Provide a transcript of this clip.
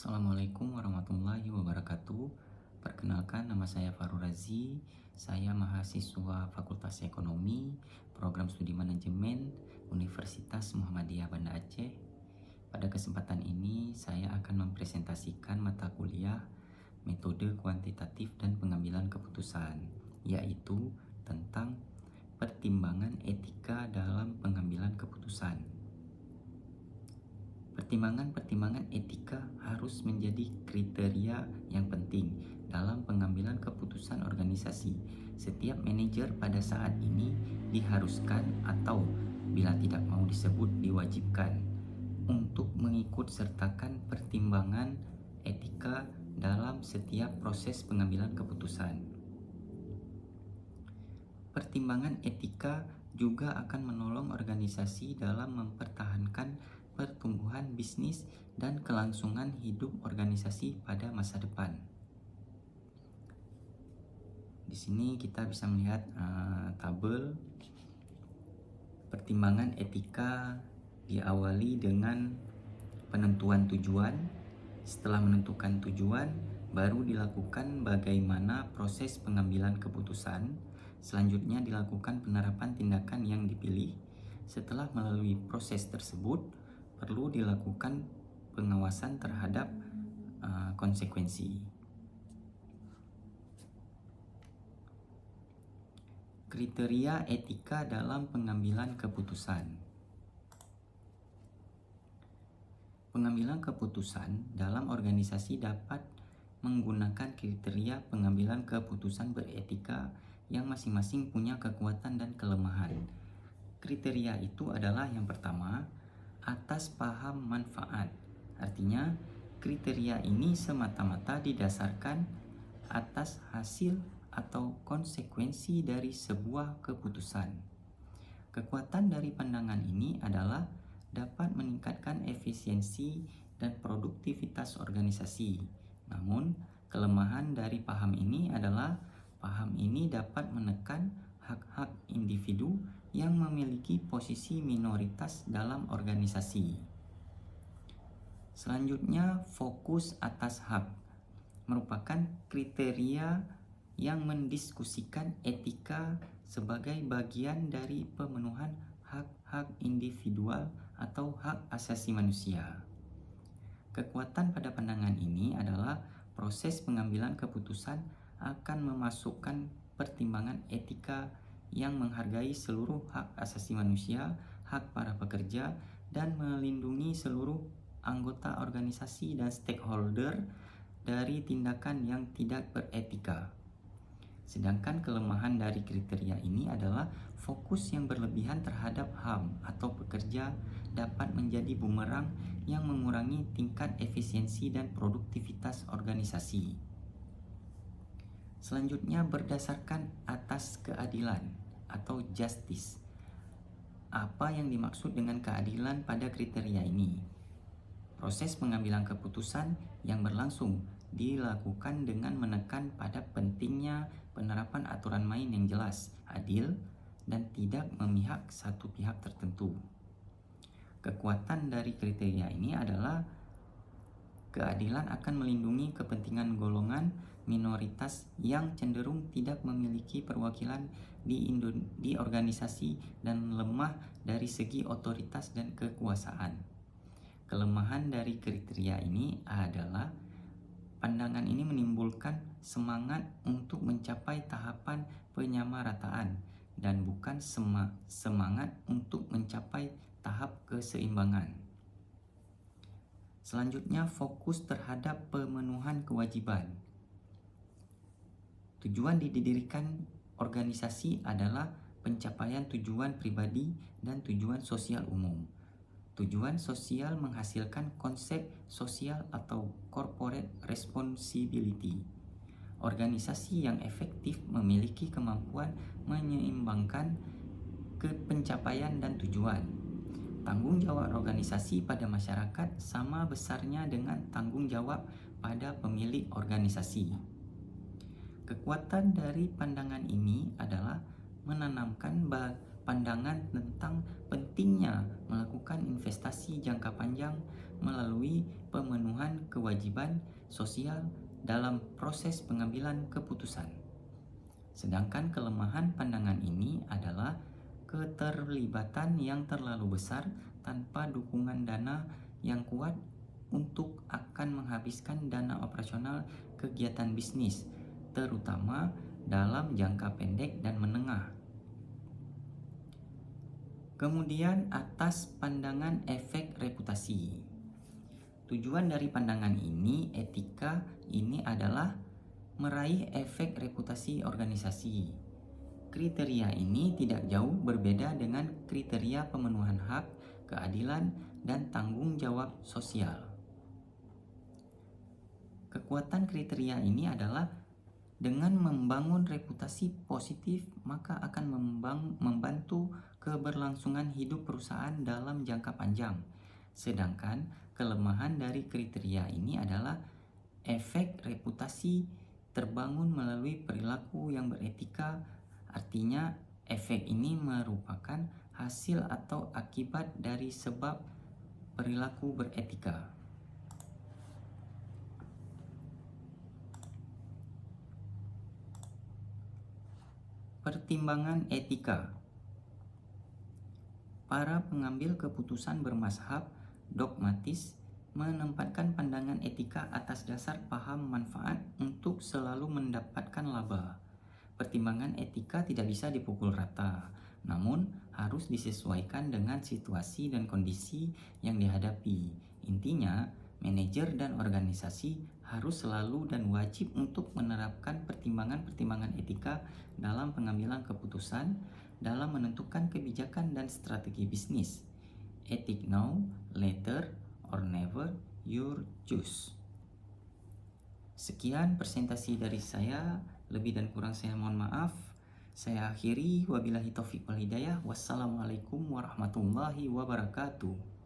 Assalamualaikum warahmatullahi wabarakatuh. Perkenalkan, nama saya Farul Razi. Saya mahasiswa Fakultas Ekonomi, Program Studi Manajemen, Universitas Muhammadiyah Banda Aceh. Pada kesempatan ini, saya akan mempresentasikan mata kuliah Metode Kuantitatif dan Pengambilan Keputusan, yaitu tentang pertimbangan etika dalam pengambilan keputusan. Pertimbangan-pertimbangan etika harus menjadi kriteria yang penting dalam pengambilan keputusan organisasi. Setiap manajer pada saat ini diharuskan atau bila tidak mau disebut diwajibkan untuk mengikut sertakan pertimbangan etika dalam setiap proses pengambilan keputusan. Pertimbangan etika juga akan menolong organisasi dalam mempertahankan pertumbuhan bisnis dan kelangsungan hidup organisasi pada masa depan. Di sini kita bisa melihat tabel pertimbangan etika diawali dengan penentuan tujuan. Setelah menentukan tujuan, baru dilakukan bagaimana proses pengambilan keputusan. Selanjutnya dilakukan penerapan tindakan yang dipilih. Setelah melalui proses tersebut, perlu dilakukan pengawasan terhadap konsekuensi. Kriteria etika dalam pengambilan keputusan. Pengambilan keputusan dalam organisasi dapat menggunakan kriteria pengambilan keputusan beretika yang masing-masing punya kekuatan dan kelemahan. Kriteria itu adalah yang pertama, atas paham manfaat. Artinya, kriteria ini semata-mata didasarkan atas hasil atau konsekuensi dari sebuah keputusan. Kekuatan dari pandangan ini adalah dapat meningkatkan efisiensi dan produktivitas organisasi. Namun, kelemahan dari paham ini adalah paham ini dapat menekan hak-hak individu yang memiliki posisi minoritas dalam organisasi. Selanjutnya, fokus atas hak merupakan kriteria yang mendiskusikan etika sebagai bagian dari pemenuhan hak-hak individual atau hak asasi manusia. Kekuatan pada pandangan ini adalah proses pengambilan keputusan akan memasukkan pertimbangan etika yang menghargai seluruh hak asasi manusia, hak para pekerja, dan melindungi seluruh anggota organisasi dan stakeholder dari tindakan yang tidak beretika. Sedangkan kelemahan dari kriteria ini adalah fokus yang berlebihan terhadap HAM atau pekerja dapat menjadi bumerang yang mengurangi tingkat efisiensi dan produktivitas organisasi. Selanjutnya, berdasarkan atas keadilan atau justice. Apa yang dimaksud dengan keadilan pada kriteria ini? Proses pengambilan keputusan yang berlangsung dilakukan dengan menekan pada pentingnya penerapan aturan main yang jelas, adil, dan tidak memihak satu pihak tertentu. Kekuatan dari kriteria ini adalah keadilan akan melindungi kepentingan golongan minoritas yang cenderung tidak memiliki perwakilan di organisasi dan lemah dari segi otoritas dan kekuasaan. Kelemahan dari kriteria ini adalah pandangan ini menimbulkan semangat untuk mencapai tahapan penyamarataan dan bukan semangat untuk mencapai tahap keseimbangan. Selanjutnya, fokus terhadap pemenuhan kewajiban. Tujuan didirikan organisasi adalah pencapaian tujuan pribadi dan tujuan sosial umum. Tujuan sosial menghasilkan konsep sosial atau corporate responsibility. Organisasi yang efektif memiliki kemampuan menyeimbangkan pencapaian dan tujuan. Tanggung jawab organisasi pada masyarakat sama besarnya dengan tanggung jawab pada pemilik organisasi. Kekuatan dari pandangan ini adalah menanamkan pandangan tentang pentingnya melakukan investasi jangka panjang melalui pemenuhan kewajiban kewajiban sosial dalam proses pengambilan keputusan. Sedangkan kelemahan pandangan ini adalah keterlibatan yang terlalu besar tanpa dukungan dana yang kuat untuk akan menghabiskan dana operasional kegiatan bisnis, terutama dalam jangka pendek dan menengah. Kemudian atas pandangan efek reputasi. Tujuan dari pandangan ini, etika ini adalah meraih efek reputasi organisasi. Kriteria ini tidak jauh berbeda dengan kriteria pemenuhan hak, keadilan, dan tanggung jawab sosial. Kekuatan kriteria ini adalah dengan membangun reputasi positif, maka akan membantu keberlangsungan hidup perusahaan dalam jangka panjang. Sedangkan kelemahan dari kriteria ini adalah efek reputasi terbangun melalui perilaku yang beretika. Artinya, efek ini merupakan hasil atau akibat dari sebab perilaku beretika. Pertimbangan etika. Para pengambil keputusan bermazhab dogmatis menempatkan pandangan etika atas dasar paham manfaat untuk selalu mendapatkan laba. Pertimbangan etika tidak bisa dipukul rata, namun harus disesuaikan dengan situasi dan kondisi yang dihadapi. Intinya, manajer dan organisasi harus selalu dan wajib untuk menerapkan pertimbangan-pertimbangan etika dalam pengambilan keputusan, dalam menentukan kebijakan dan strategi bisnis. Ethic now, later, or never, your choice. Sekian presentasi dari saya, lebih dan kurang saya mohon maaf. Saya akhiri, wabillahi taufiq wal hidayah. Wassalamualaikum warahmatullahi wabarakatuh.